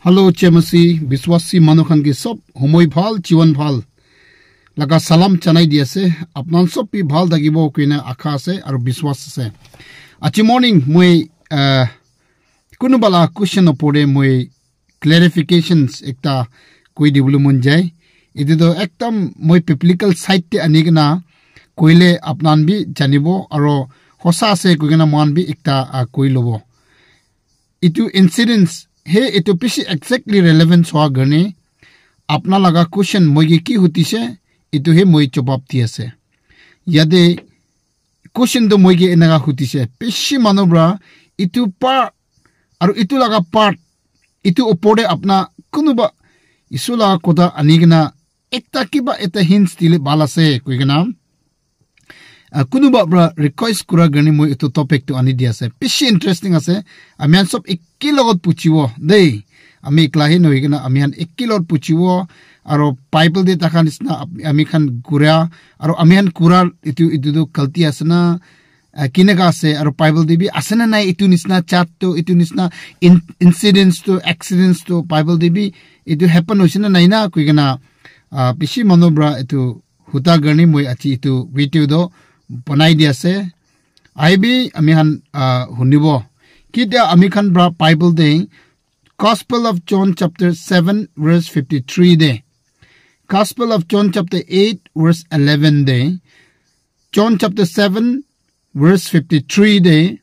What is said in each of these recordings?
Hello Chemasi Biswasi Manukhan ki sob homoi bhal jiwan bhal laga salam chanai di ase apnan sob pi bhal dagibo kuina akha ase aru biswas ase achi morning moi kunu bala question opore moi clarifications ekta koi dibulu mun jai idu do ekdam moi biblical side te anigna koile apnan bi janibo aro hosa ase kuina man bi ekta koi lobo itu incidents हे इतो पिसी exactly relevant होआ गने अपना लगा question मोगी की होती से इतो हे मोई जवाब दिया से यदि क्वेश्चन तो मोगी इनगा होती से पिसी मानोब्रा इतो पार और इतो लगा पार्ट इतो ओपोडे अपना कुनुबा इसुला कोदा अनिगना एकता किबा एता हिंट्स दिले बाला से कोई गना कुनुबा ब्रा रिक्वेस्ट कुरा गनी मोई इतो टॉपिक तो अनि दिया से पिसी इंटरेस्टिंग आसे आमियान सब এককি লগত পুচিব দেই আমি ক্লাহি নই কিনা আমিয়ান এককি লগত পুচিব আৰু বাইবেল দে তাকা নিসনা আমি খান গুৰা আৰু আমিয়ান কুৰাৰ ইটো গলতি আছে না কিনেকা আছে আৰু বাইবেল দেবি আছে না নাই ইটো নিসনা চাট তো ইটো নিসনা ইনসিডেন্টস তো এক্সিডেন্টস তো বাইবেল দেবি ইটো হ্যাপন হৈছে না নাই না কই কিনা পিছি মনোব্ৰা ইটো হুতা গনি মই আছি ইটো ভিডিও দো বনাই দি আছে আইবি আমি হান হুনিব Kita amikhan bra Bible day Gospel of John chapter 7 verse 53 day Gospel of John chapter 8 verse 11 day John chapter 7 verse 53 day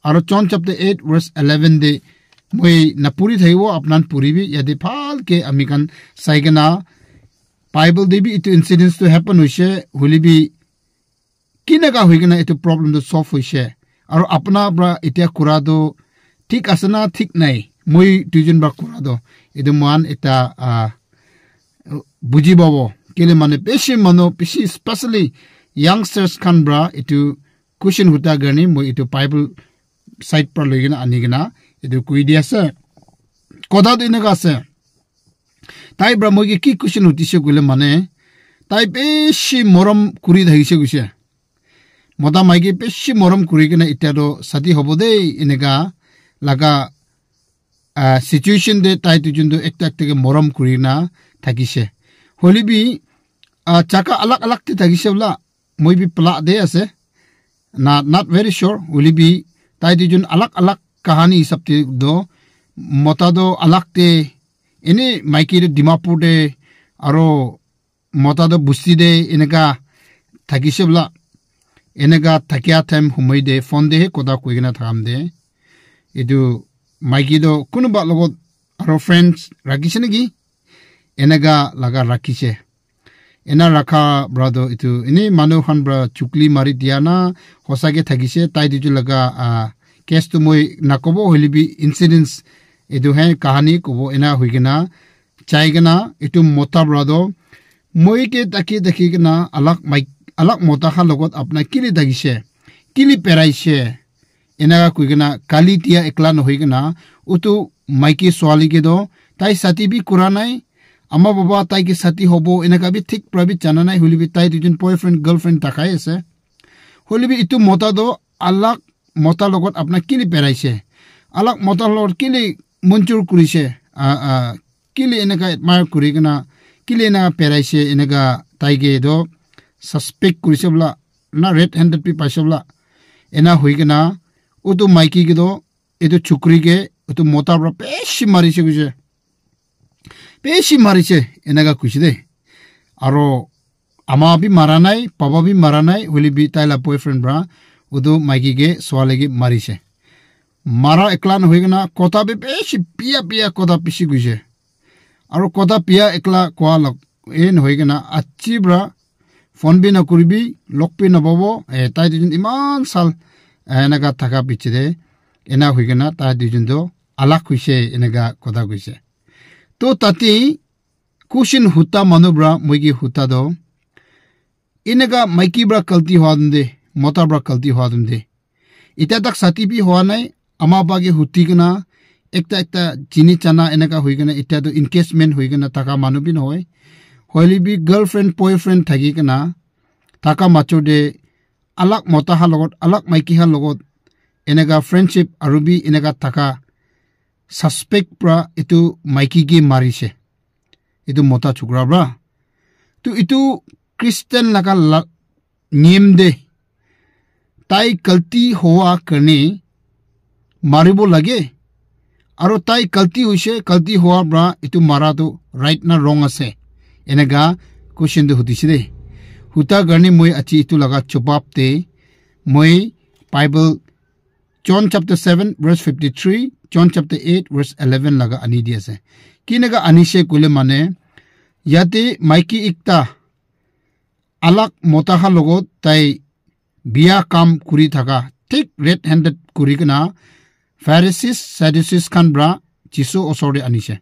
aro John chapter 8 verse 11 day moi napuri thaiwo apnan puri bi yadi phal ke amikhan saigana Bible day bi itu incidents to happen hoise holi bi kinaga hoigena itu problem to solve hoise আৰু আপনা bra এটা কুৰাদো ঠিক আছে না ঠিক নাই মই দুজন বা কুৰাদো এদু মান এটা বুজি পাব কেলে মানে বেশি মানো বেশি স্পেশালি ইয়াংস্টার্স খান ব্রা এটু কোশ্চেন হুতা গনি মই এটু বাইবেল সাইট পর লইগনা আনিগনা এটু কই দি আছে কথা দিনকা আছে তাই ব্রা মই কি কোশ্চেন হুতিছে কইলে মানে তাই বেশি মরম কুরি ধইছে কইছে মতা মাইকে বেশি মরম করি কিনা ইত্যাদো সাথী হব দেই এনেকা লাগা সিচুয়েশন দে তাই তুজুন্দু একটা একটাকে মরম করি না থাকিছে হলিবি চাকা আলাক আলাক তে থাকিছে বলা মই বি প্লা দে আছে not very sure হলিবি তাই তুজুন আলাক আলাক কাহানি হিসাবতে দো মতা দো আলাক তে এনে মাইকে ডিমাপুর দে আরো মতা দো বুস্তি দে এনেকা থাকিছে বলা এনেকা থাকিয়া টাইম হুমই দে ফোন দে কোদা কইগনা থাম দে এদু মাইকি দো কোনবা লগত আরো ফ্রেন্ডস রাখিছে নাকি এনেকা লাগা রাখিছে এনা রাখা ব্রাদো ইতু ইনি মানুখান ব্রা চুকলি মারি দিয়া না হসাকে থাকিছে তাই দিজু লাগা কেস তো মই নাকবো হলিবি ইনসিডেন্টস এদু হে কাহানি কবো এনা হইগনা চাইগনা ইতু মোতা ব্রাদো মই কে তাকি দেখিগনা alak mota kha logot apna kili dagise kili peraise enaga kuigena kali tia ekla no hoigena utu maiki swali ke do tai sati bi kuranai ama baba tai ke sati hobo enaga bi thik prabi chananai hulibi tai dujun boyfriend girlfriend takai ase hulibi itu mota do alak mota logot apna kili peraise alak mota lor kili munchur kurise kili enaga admire kurigena kili na peraise enaga tai ge do suspect kurisabla na red handed pi paisabla ena hoigena utu maiki gido edu chukri ge utu mota bra peshi marise enaga kuchide aro ama bi maranai papa bi maranai holi bi taila boyfriend bra udu maiki ge swale ge marise mara eklan hoigena kota be peshi pia kota pishi guje aro kota pia ekla kwa lok en hoigena achi bra phone বি নকৰিবি লক P নবব তাই দুজন ইমান সাল এনেকা থাকা পিছৰে এনা হইগনা তাই দুজন তো আলাক হইছে এনেকা কথা কইছে তো তাতি কুশিন হুতা মনোব্রা মইগি হুতা দো এনেকা মাইকি ব্রা গলতি হোৱাদে মতা ব্ৰা গলতি হোৱাদে ইটা তাক সাতি বি হোৱা নাই আমা বাগে হুতিগনা একটা জিনি চানা এনেকা হইগনা ইটা তো এনগেজমেন্ট হইগনা টাকা মানু বি নহয় হলিবি গার্লফ্রেন্ড বয়ফ্রেন্ড থাকি কিনা থাকা মাচুদে alak mota ha logot alak maiki ha logot enega friendship arubi enega taka suspect pra itu maiki ge marise itu mota chukra bra tu itu Christian laga niyam de tai kalti hoa karne maribo lage aro tai kalti hoise kalti hoa bra itu mara tu right na wrong ase enega question de hudise de huta garne moi achi itu laga chopap te moi Bible John chapter 7 verse 53 John chapter 8 verse 11 laga ani dia ase kinaga ani se kule mane yate maiki ikta alak mota ha logot tai biya kam kuri thaka thik red handed kuri kana Pharisees Sadducees khan bra Jisu osore anise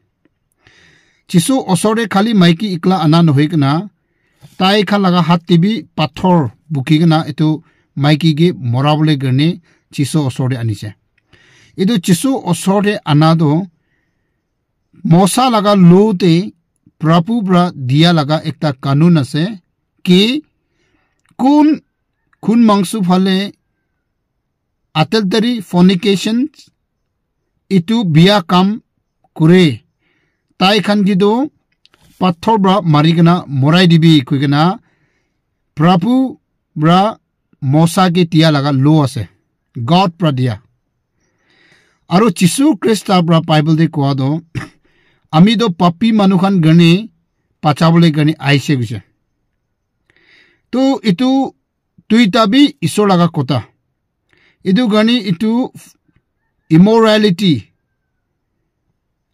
Jisu osore khali maiki ikla ana no hoikana tai khan laga hat tibi pathor buki kana etu maiki ge morabole गर्ने Jisu osore anise etu Jisu osore anado mosa laga lote Prabhu bra dia laga ekta kanun ase ki kun mangsu phale adultery fornication itu biya kam kure tai khan gido pathor bra marigana morai dibi kuigana Prabhu bra mosa ke tia laga lo ase God pra dia aro Jisu Christa bra Bible de koa do ami do papi manukhan gane pachabole gane aise guse to itu tuita bi isor laga kota itu gani itu immorality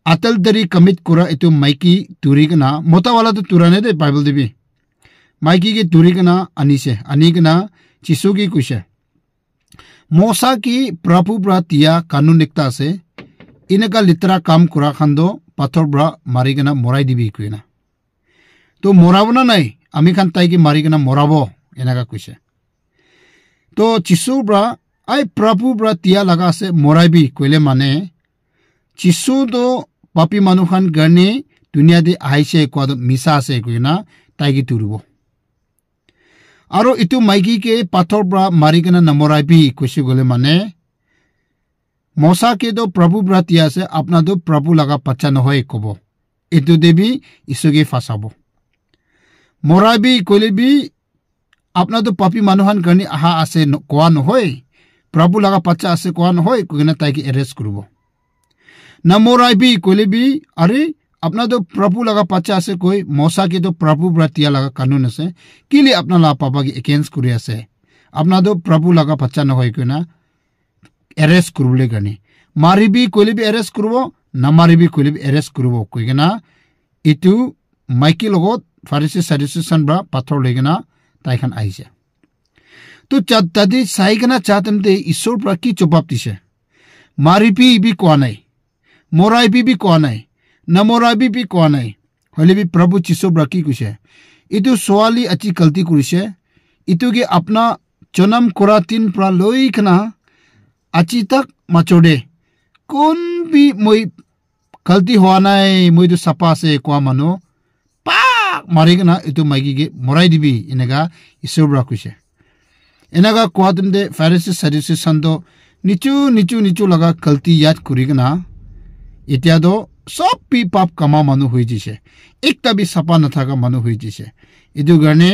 adultery commit kura itu maiki turi kana mota wala to turane de Bible de bi maiki ke turi kana ani kana Jisu ki kushe mosa ki Prabhu bra tia kanun ekta ase inaka litra kam kura khando pathor bra marigana morai dibi kuina to morabo na nai ami khan tai ki marigana morabo enaka kushe to Jisu bra ai Prabhu bra tia laga se morai bi koile mane Jisu do papi manukhan garne dunia de aise ko misa se kuina tai ki turubo aro itu maiki ke pathor bra marigana namorai bi kushi gole mane mosa ke do Prabhu bra tia se apna do Prabhu laga pacha no hoy kobo itu debi isuge fasabo morai bi koile bi apna do papi manuhan garni aha ase koa no hoy Prabhu laga pacha ase koa no hoy kuina tai ki arrest kurubo namorai bi koile bi are apna do Prabhu laga pacha ase koi mosa ke do Prabhu bra tia laga kanun ase kili apna la papa ki against kuri ase apna do Prabhu laga pacha no hoy kuina arrest kurule gani mari bi koile bi arrest kurbo na mari bi koile bi arrest kurbo koigena itu maiki logot Pharisee Sadducees bra pathor legena tai khan aise to chatadi saigena chatamte isor pra ki chopap dise mari bi ko nai morai bi ko nai na morai bi ko nai hole bi Prabhu Jisu bra ki kuse itu soali achi kalti kurise itu ge apna chonam koratin pra loi khana achi tak machode kon bi moi kalti hoa nai moi du sapa se kwa mano pa marigana itu maigi ge morai dibi enega Isur bra kuse enega kwa dumde Pharisee Sadducees sando nichu laga kalti yad kurigana इत्या दो सब भी पाप कमा मनु हुई जिसे एक तभी सपा न था का मनु हुई जिसे इधर गने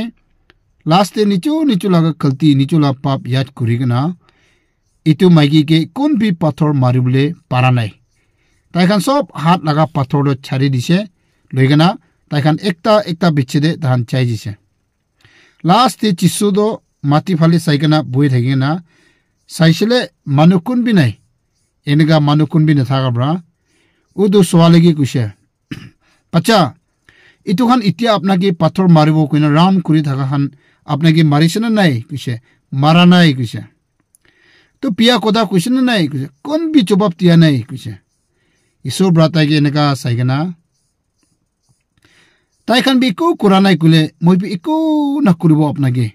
लास्ट नीचू लगा कल्ती नीचू ला पाप याद कुरीगना इतु माइकी के कौन भी पत्थर मारिबले पारा नहीं ताइखान सब हाथ लगा पत्थर दो छारी दिसे लेगना ताइखान एकता बिच्छे दे धान चाय जिसे लास्ट चिसु दो माटी फाली साइकना बुई थेगेना साइसले मनुकुन भी नहीं इनका मनुकुन भी न था का ब्रा उदो सवालेगी कुशे पचा इतु खान इत्या अपना की पत्थर मारिबो कोइना राम कुरी थाका खान अपना की मारिसना नहीं कुशे मारा नहीं कुशे तो पिया कोदा कुशे नहीं कुशे कौन भी जवाब दिया नहीं कुशे इसो ब्राता के नका साइगना ताई खान भी को कुरानाई कुले मोय भी इको न कुरिबो अपना के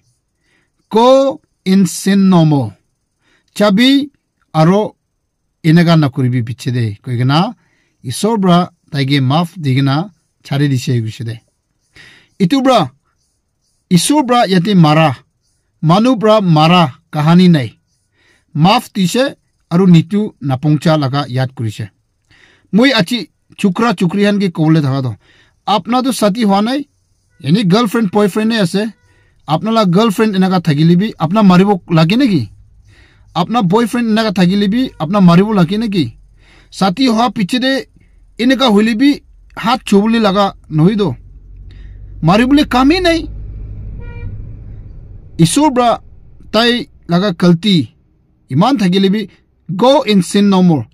को इनसिन नोमो चाबी आरो इनगा न कुरिबी पिछे दे कोइगना Isor bra taige maaf digna chari dise guside itu bra Isor bra yate mara manu bra mara kahani nai maaf dise aru nitu napongcha laga yad kurise মই achi chukra chukrihan ki kole thaga do apna to sati hwa nai yani girlfriend boyfriend ne ase apna la girlfriend enaka thagilibi apna maribo lage neki apna boyfriend enaka thagilibi apna maribo lage neki sati hwa pichede enaka hulibi hat chubuli laga nohi do maribule kami nai isur bra tai laga kalti iman thagilibi go in sin no more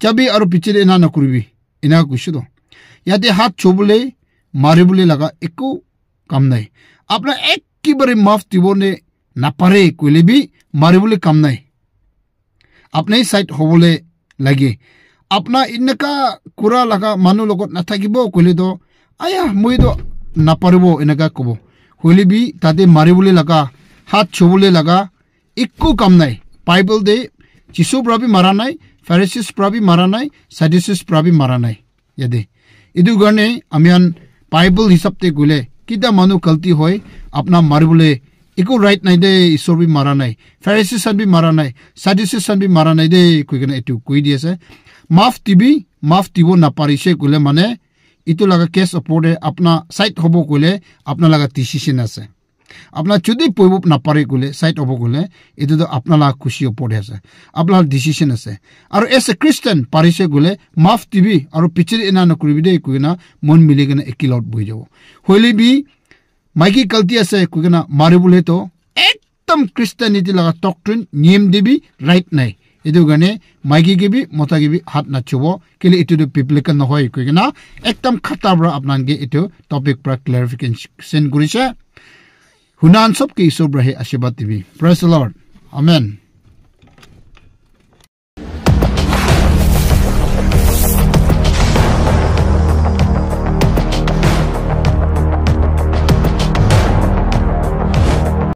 chabi aru pichede ena nakuribi ena kushido yate hat chobule maribule laga ekku kam nai apna ekkibare maaf tibone napare kulibi maribule kam nai apne side hobole lage apna innaka kura laga manu logot nathakibo kulido aya muido naparibo enaka kobo hulibi tade maribule laga hat chobule laga ekku kam nai bible de jisu prabi maranai pharisees prabi maranai sadducees prabi maranai yade idu garne amian bible hisapte gule kida manu kalti hoy apna maribule eko right nai de isor bi maranai pharisees san bi maranai sadducees san bi maranai de kuigena etu koi diase maaf tibo na parise gule mane itu laga case opode apna side hobo gule apna laga decision ase apna chudi poibo na pare gule side hobo gule itu do apna la khushi opode ase apna decision ase aru as a christian parise gule maaf tibi aru pichiri ena na kuribi de kuina mon miligena ekilot boijo hoili bi maiki kalti ase kuina maribule to ekdam christianity laga doctrine niyam debi right nai edu gane maiki ge bi mota ge bi hat na chubo kele itu de biblical na hoy kuina ekdam khatabra apnan ge itu topic pra clarification gurise hunan sob ke isobrahe ashibat tv praise the lord amen